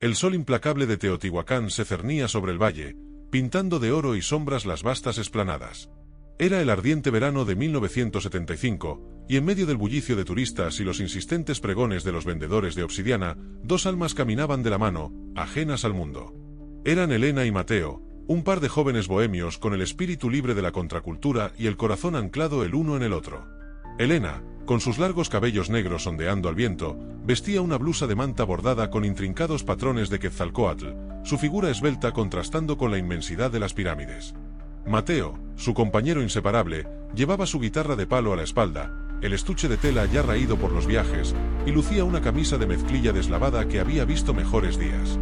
El sol implacable de Teotihuacán se cernía sobre el valle, pintando de oro y sombras las vastas explanadas. Era el ardiente verano de 1975, y en medio del bullicio de turistas y los insistentes pregones de los vendedores de obsidiana, dos almas caminaban de la mano, ajenas al mundo. Eran Elena y Mateo, un par de jóvenes bohemios con el espíritu libre de la contracultura y el corazón anclado el uno en el otro. Elena, con sus largos cabellos negros ondeando al viento, vestía una blusa de manta bordada con intrincados patrones de Quetzalcóatl, su figura esbelta contrastando con la inmensidad de las pirámides. Mateo, su compañero inseparable, llevaba su guitarra de palo a la espalda, el estuche de tela ya raído por los viajes, y lucía una camisa de mezclilla deslavada que había visto mejores días.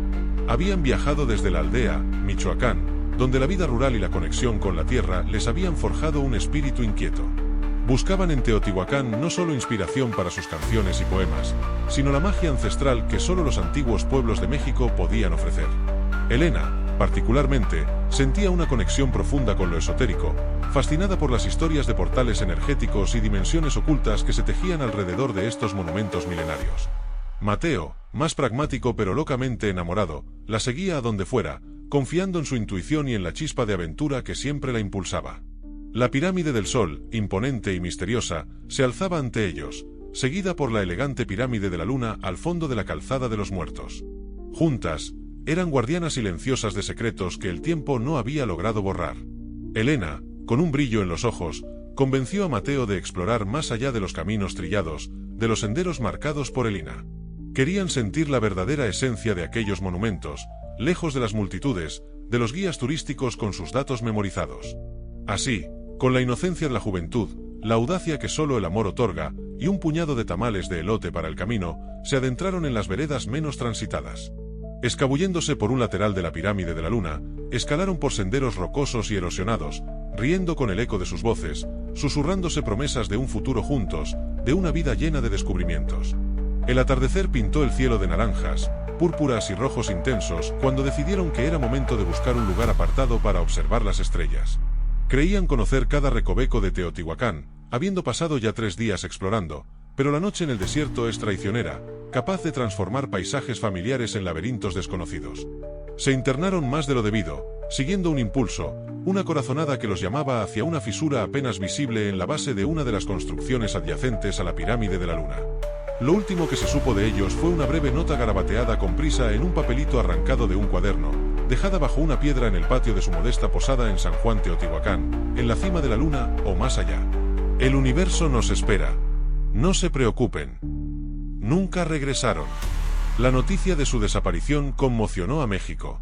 Habían viajado desde la aldea, Michoacán, donde la vida rural y la conexión con la tierra les habían forjado un espíritu inquieto. Buscaban en Teotihuacán no solo inspiración para sus canciones y poemas, sino la magia ancestral que solo los antiguos pueblos de México podían ofrecer. Elena, particularmente, sentía una conexión profunda con lo esotérico, fascinada por las historias de portales energéticos y dimensiones ocultas que se tejían alrededor de estos monumentos milenarios. Mateo, más pragmático pero locamente enamorado, la seguía a donde fuera, confiando en su intuición y en la chispa de aventura que siempre la impulsaba. La pirámide del Sol, imponente y misteriosa, se alzaba ante ellos, seguida por la elegante pirámide de la Luna al fondo de la calzada de los muertos. Juntas, eran guardianas silenciosas de secretos que el tiempo no había logrado borrar. Elena, con un brillo en los ojos, convenció a Mateo de explorar más allá de los caminos trillados, de los senderos marcados por Elena. Querían sentir la verdadera esencia de aquellos monumentos, lejos de las multitudes, de los guías turísticos con sus datos memorizados. Así, con la inocencia de la juventud, la audacia que solo el amor otorga, y un puñado de tamales de elote para el camino, se adentraron en las veredas menos transitadas. Escabulléndose por un lateral de la pirámide de la Luna, escalaron por senderos rocosos y erosionados, riendo con el eco de sus voces, susurrándose promesas de un futuro juntos, de una vida llena de descubrimientos. El atardecer pintó el cielo de naranjas, púrpuras y rojos intensos cuando decidieron que era momento de buscar un lugar apartado para observar las estrellas. Creían conocer cada recoveco de Teotihuacán, habiendo pasado ya 3 días explorando, pero la noche en el desierto es traicionera, capaz de transformar paisajes familiares en laberintos desconocidos. Se internaron más de lo debido, siguiendo un impulso, una corazonada que los llamaba hacia una fisura apenas visible en la base de una de las construcciones adyacentes a la pirámide de la Luna. Lo último que se supo de ellos fue una breve nota garabateada con prisa en un papelito arrancado de un cuaderno, dejada bajo una piedra en el patio de su modesta posada en San Juan Teotihuacán, en la cima de la Luna o más allá. El universo nos espera. No se preocupen. Nunca regresaron. La noticia de su desaparición conmocionó a México.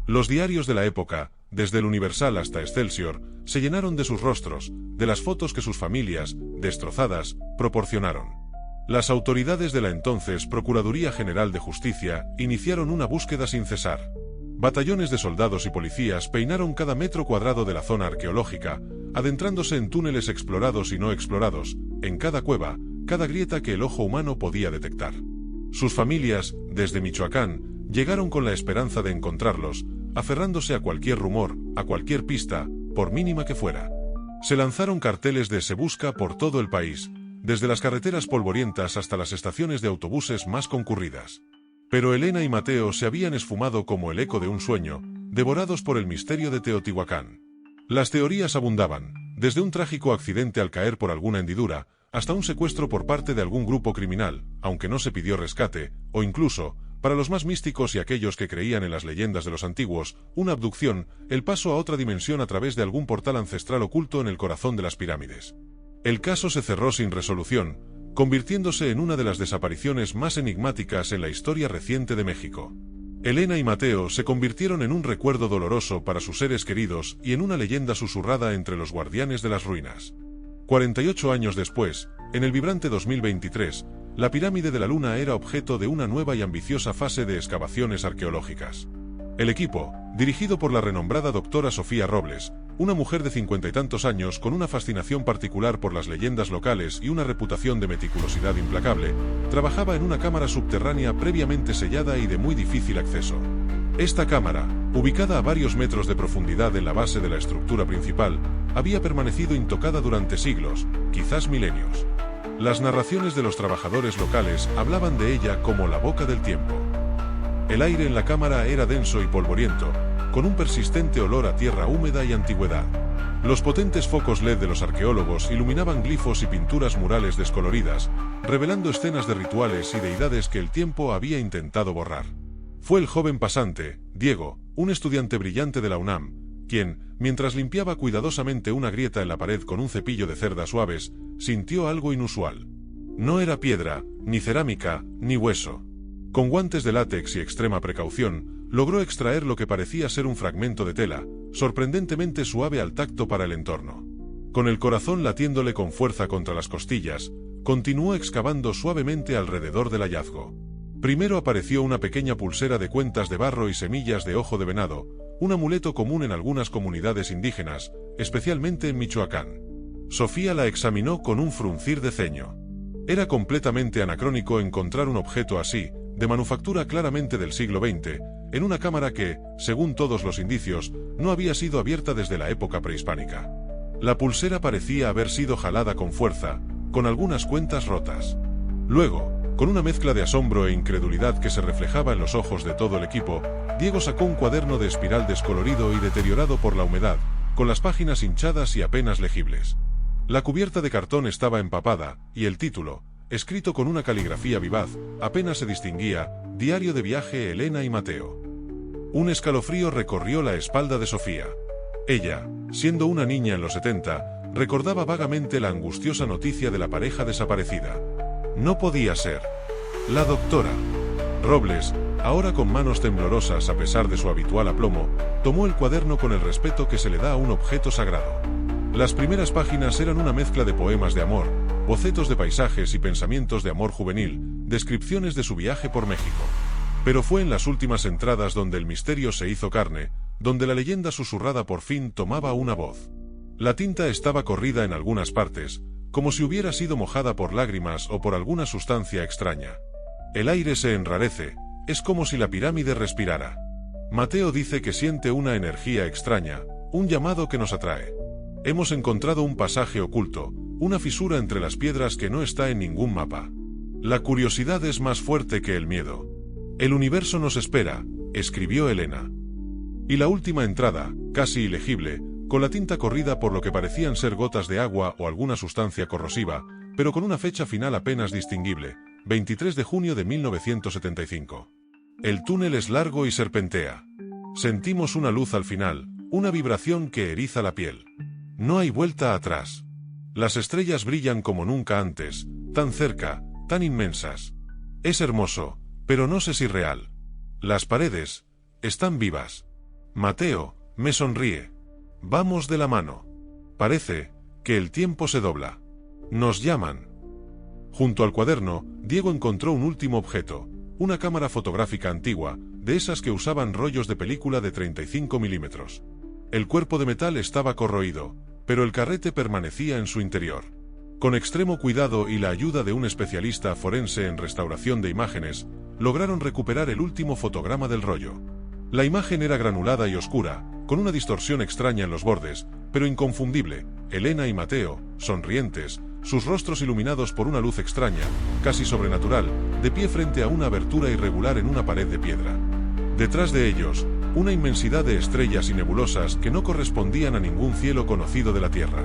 Los diarios de la época, desde el Universal hasta Excelsior, se llenaron de sus rostros, de las fotos que sus familias, destrozadas, proporcionaron. Las autoridades de la entonces Procuraduría General de Justicia iniciaron una búsqueda sin cesar. Batallones de soldados y policías peinaron cada metro cuadrado de la zona arqueológica, adentrándose en túneles explorados y no explorados, en cada cueva, cada grieta que el ojo humano podía detectar. Sus familias, desde Michoacán, llegaron con la esperanza de encontrarlos, aferrándose a cualquier rumor, a cualquier pista, por mínima que fuera. Se lanzaron carteles de "Se busca" por todo el país, desde las carreteras polvorientas hasta las estaciones de autobuses más concurridas. Pero Elena y Mateo se habían esfumado como el eco de un sueño, devorados por el misterio de Teotihuacán. Las teorías abundaban, desde un trágico accidente al caer por alguna hendidura, hasta un secuestro por parte de algún grupo criminal, aunque no se pidió rescate, o incluso, para los más místicos y aquellos que creían en las leyendas de los antiguos, una abducción, el paso a otra dimensión a través de algún portal ancestral oculto en el corazón de las pirámides. El caso se cerró sin resolución, convirtiéndose en una de las desapariciones más enigmáticas en la historia reciente de México. Elena y Mateo se convirtieron en un recuerdo doloroso para sus seres queridos y en una leyenda susurrada entre los guardianes de las ruinas. 48 años después, en el vibrante 2023, la pirámide de la Luna era objeto de una nueva y ambiciosa fase de excavaciones arqueológicas. El equipo, dirigido por la renombrada doctora Sofía Robles, una mujer de 50 y tantos años con una fascinación particular por las leyendas locales y una reputación de meticulosidad implacable, trabajaba en una cámara subterránea previamente sellada y de muy difícil acceso. Esta cámara, ubicada a varios metros de profundidad en la base de la estructura principal, había permanecido intocada durante siglos, quizás milenios. Las narraciones de los trabajadores locales hablaban de ella como la boca del tiempo. El aire en la cámara era denso y polvoriento, con un persistente olor a tierra húmeda y antigüedad. Los potentes focos LED de los arqueólogos iluminaban glifos y pinturas murales descoloridas, revelando escenas de rituales y deidades que el tiempo había intentado borrar. Fue el joven pasante, Diego, un estudiante brillante de la UNAM, quien, mientras limpiaba cuidadosamente una grieta en la pared con un cepillo de cerdas suaves, sintió algo inusual. No era piedra, ni cerámica, ni hueso. Con guantes de látex y extrema precaución, logró extraer lo que parecía ser un fragmento de tela, sorprendentemente suave al tacto para el entorno. Con el corazón latiéndole con fuerza contra las costillas, continuó excavando suavemente alrededor del hallazgo. Primero apareció una pequeña pulsera de cuentas de barro y semillas de ojo de venado, un amuleto común en algunas comunidades indígenas, especialmente en Michoacán. Sofía la examinó con un fruncir de ceño. Era completamente anacrónico encontrar un objeto así, de manufactura claramente del siglo XX, en una cámara que, según todos los indicios, no había sido abierta desde la época prehispánica. La pulsera parecía haber sido jalada con fuerza, con algunas cuentas rotas. Luego, con una mezcla de asombro e incredulidad que se reflejaba en los ojos de todo el equipo, Diego sacó un cuaderno de espiral descolorido y deteriorado por la humedad, con las páginas hinchadas y apenas legibles. La cubierta de cartón estaba empapada, y el título, escrito con una caligrafía vivaz, apenas se distinguía: Diario de viaje Elena y Mateo. Un escalofrío recorrió la espalda de Sofía. Ella, siendo una niña en los 70, recordaba vagamente la angustiosa noticia de la pareja desaparecida. No podía ser. La doctora Robles, ahora con manos temblorosas a pesar de su habitual aplomo, tomó el cuaderno con el respeto que se le da a un objeto sagrado. Las primeras páginas eran una mezcla de poemas de amor, bocetos de paisajes y pensamientos de amor juvenil, descripciones de su viaje por México. Pero fue en las últimas entradas donde el misterio se hizo carne, donde la leyenda susurrada por fin tomaba una voz. La tinta estaba corrida en algunas partes, como si hubiera sido mojada por lágrimas o por alguna sustancia extraña. El aire se enrarece, es como si la pirámide respirara. Mateo dice que siente una energía extraña, un llamado que nos atrae. Hemos encontrado un pasaje oculto, una fisura entre las piedras que no está en ningún mapa. La curiosidad es más fuerte que el miedo. El universo nos espera, escribió Elena. Y la última entrada, casi ilegible, con la tinta corrida por lo que parecían ser gotas de agua o alguna sustancia corrosiva, pero con una fecha final apenas distinguible, 23 de junio de 1975. El túnel es largo y serpentea. Sentimos una luz al final, una vibración que eriza la piel. No hay vuelta atrás. Las estrellas brillan como nunca antes, tan cerca, tan inmensas. Es hermoso, pero no sé si real. Las paredes están vivas. Mateo me sonríe. Vamos de la mano. Parece que el tiempo se dobla. Nos llaman. Junto al cuaderno, Diego encontró un último objeto, una cámara fotográfica antigua, de esas que usaban rollos de película de 35 milímetros. El cuerpo de metal estaba corroído, pero el carrete permanecía en su interior. Con extremo cuidado y la ayuda de un especialista forense en restauración de imágenes, lograron recuperar el último fotograma del rollo. La imagen era granulada y oscura, con una distorsión extraña en los bordes, pero inconfundible. Elena y Mateo, sonrientes, sus rostros iluminados por una luz extraña, casi sobrenatural, de pie frente a una abertura irregular en una pared de piedra. Detrás de ellos, una inmensidad de estrellas y nebulosas que no correspondían a ningún cielo conocido de la Tierra.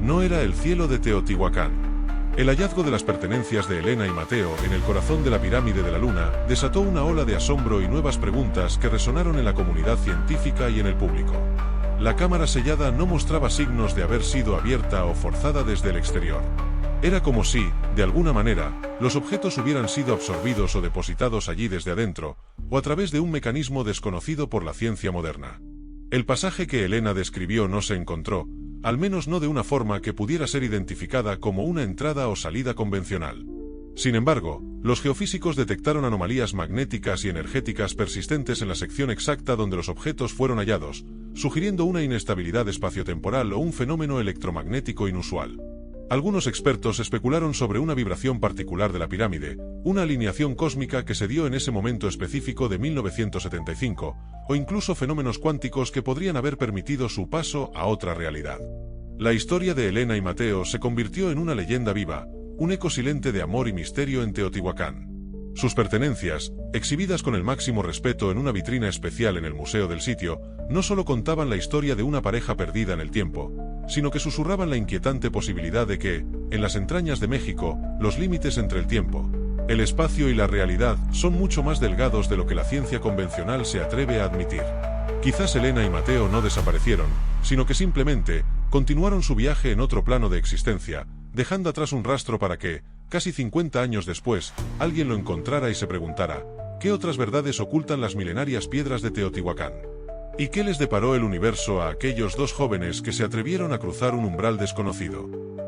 No era el cielo de Teotihuacán. El hallazgo de las pertenencias de Elena y Mateo en el corazón de la pirámide de la Luna desató una ola de asombro y nuevas preguntas que resonaron en la comunidad científica y en el público. La cámara sellada no mostraba signos de haber sido abierta o forzada desde el exterior. Era como si, de alguna manera, los objetos hubieran sido absorbidos o depositados allí desde adentro, o a través de un mecanismo desconocido por la ciencia moderna. El pasaje que Elena describió no se encontró, al menos no de una forma que pudiera ser identificada como una entrada o salida convencional. Sin embargo, los geofísicos detectaron anomalías magnéticas y energéticas persistentes en la sección exacta donde los objetos fueron hallados, sugiriendo una inestabilidad espaciotemporal o un fenómeno electromagnético inusual. Algunos expertos especularon sobre una vibración particular de la pirámide, una alineación cósmica que se dio en ese momento específico de 1975, o incluso fenómenos cuánticos que podrían haber permitido su paso a otra realidad. La historia de Elena y Mateo se convirtió en una leyenda viva, un eco silente de amor y misterio en Teotihuacán. Sus pertenencias, exhibidas con el máximo respeto en una vitrina especial en el museo del sitio, no solo contaban la historia de una pareja perdida en el tiempo, sino que susurraban la inquietante posibilidad de que, en las entrañas de México, los límites entre el tiempo, el espacio y la realidad son mucho más delgados de lo que la ciencia convencional se atreve a admitir. Quizás Elena y Mateo no desaparecieron, sino que simplemente continuaron su viaje en otro plano de existencia, dejando atrás un rastro para que, casi 50 años después, alguien lo encontrara y se preguntara, ¿qué otras verdades ocultan las milenarias piedras de Teotihuacán? ¿Y qué les deparó el universo a aquellos dos jóvenes que se atrevieron a cruzar un umbral desconocido?